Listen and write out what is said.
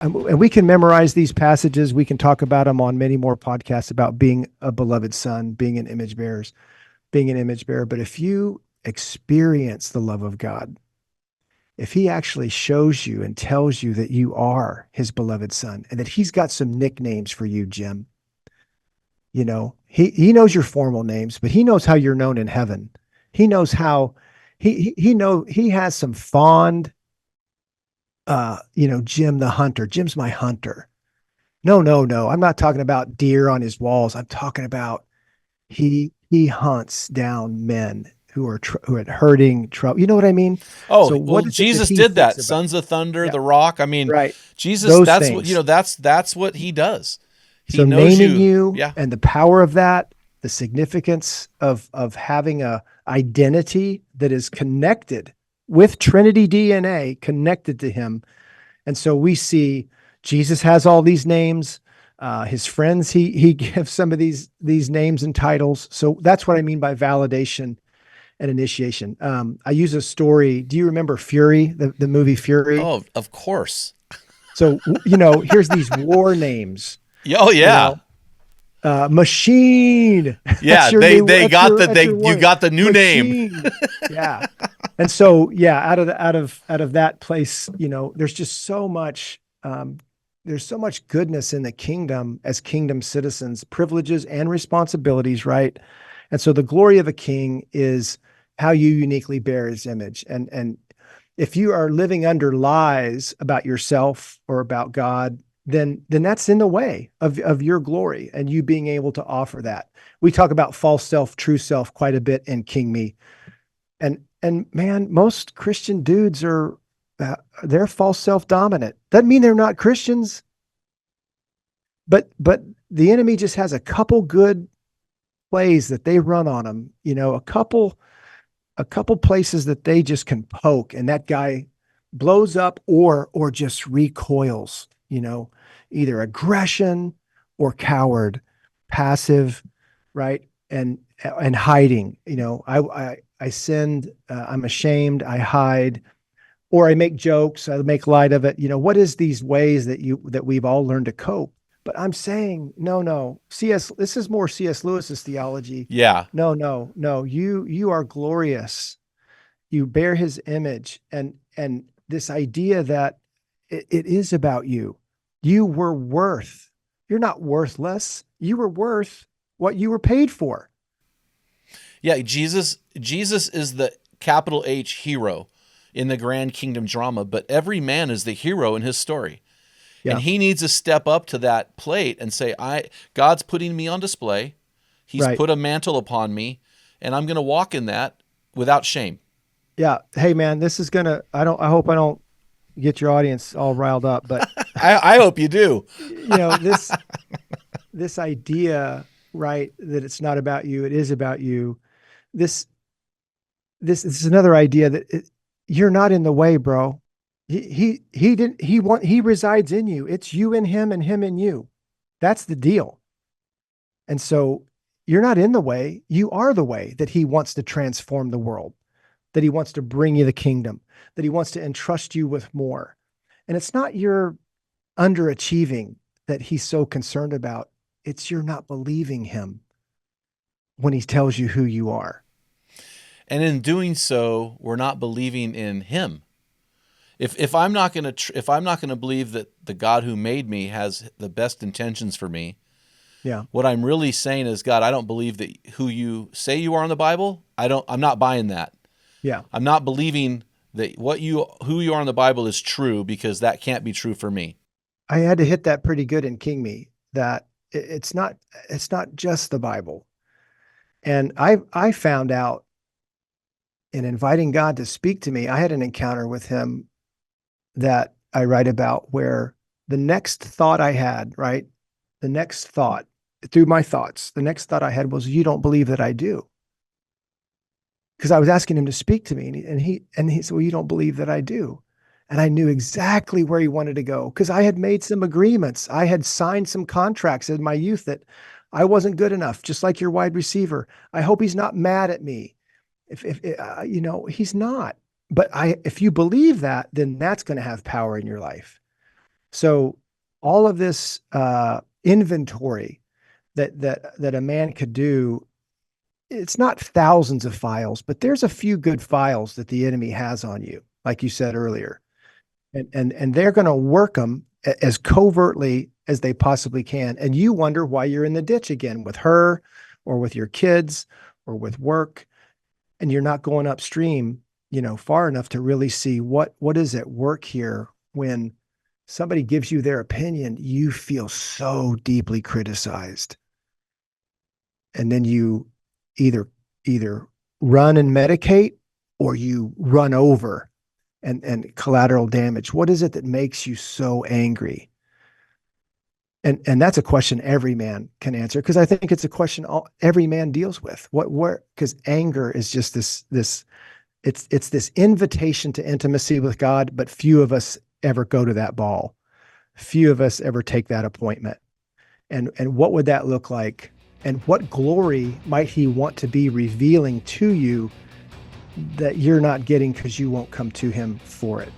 And we can memorize these passages. We can talk about them on many more podcasts about being a beloved son, being an image bearer. But if you experience the love of God, if he actually shows you and tells you that you are his beloved son and that he's got some nicknames for you, Jim, he knows your formal names, but he knows how you're known in heaven. He knows how he has some fond, Jim the hunter. Jim's my hunter. No, no, no. I'm not talking about deer on his walls. I'm talking about he hunts down men who are hurting trouble. You know what I mean? Oh, So well, what is it that Jesus he did thinks that. about? Sons of Thunder, Yeah, the Rock. I mean, right. Jesus, Those that's what, things. that's what he does. He So knows naming you. you Yeah. and the power of that, the significance of having a identity that is connected with Trinity DNA connected to him. And so we see Jesus has all these names. His friends, he gives some of these names and titles. So that's what I mean by validation and initiation. I use a story. Do you remember Fury, the movie Fury? Oh, of course. So here's these war names. Oh, You yeah. know, Machine. That's Yeah. your They, new. they got the, That's your you warning. got the new name. Machine. Yeah. And so yeah, out of that place, there's just so much. There's so much goodness in the kingdom as kingdom citizens, privileges and responsibilities, right? And so the glory of a king is how you uniquely bear his image. And if you are living under lies about yourself or about God, then that's in the way of your glory and you being able to offer that. We talk about false self, true self quite a bit in King Me. And man, most Christian dudes are they're false self dominant. Doesn't mean they're not Christians, but the enemy just has a couple good plays that they run on them. A couple places that they just can poke, and that guy blows up or just recoils. Either aggression or coward, passive, right, and hiding. I sinned. I'm ashamed. I hide, or I make jokes. I make light of it. What is these ways that we've all learned to cope? But I'm saying, no, no. This is more C.S. Lewis's theology. Yeah. No, no, no. You are glorious. You bear his image, and this idea that it is about you. You were worth. You're not worthless. You were worth what you were paid for. Yeah. Jesus is the capital H hero in the grand kingdom drama, but every man is the hero in his story. And Yeah, he needs to step up to that plate and say, God's putting me on display. He's right. put a mantle upon me, and I'm going to walk in that without shame. Yeah. Hey man, this is gonna I hope I don't get your audience all riled up, but I hope you do. this idea, right, that it's not about you, it is about you. This this is another idea that you're not in the way, bro. He didn't he resides in you. It's you in him and him in you. That's the deal. And so you're not in the way. You are the way that he wants to transform the world, that he wants to bring you the kingdom, that he wants to entrust you with more. And it's not your underachieving that he's so concerned about. It's you're not believing him when he tells you who you are. And in doing so, we're not believing in him. If I'm not going to if I'm not going to believe that the God who made me has the best intentions for me, Yeah. what I'm really saying is, God, I don't believe that who you say you are in the Bible. I'm not buying that. Yeah. I'm not believing that who you are in the Bible is true, because that can't be true for me. I had to hit that pretty good in King Me that it's not just the Bible. And I found out in inviting God to speak to me, I had an encounter with him that I write about where the next thought I had, right? The next thought through my thoughts, the next thought I had was, you don't believe that I do. Because I was asking him to speak to me and he said, well, you don't believe that I do. And I knew exactly where he wanted to go because I had made some agreements. I had signed some contracts in my youth that I wasn't good enough, just like your wide receiver. I hope he's not mad at me. If he's not. But if you believe that, then that's going to have power in your life. So all of this inventory that a man could do, it's not thousands of files, but there's a few good files that the enemy has on you, like you said earlier, and they're going to work them as covertly as they possibly can. And you wonder why you're in the ditch again with her, or with your kids, or with work, and you're not going upstream, far enough to really see what is at work here. When somebody gives you their opinion, you feel so deeply criticized, and then you either either run and medicate, or you run over and collateral damage. What is it that makes you so angry? And that's a question every man can answer, because I think it's a question every man deals with. Because anger is just this it's this invitation to intimacy with God, but few of us ever go to that ball. Few of us ever take that appointment. And what would that look like? And what glory might he want to be revealing to you that you're not getting because you won't come to him for it?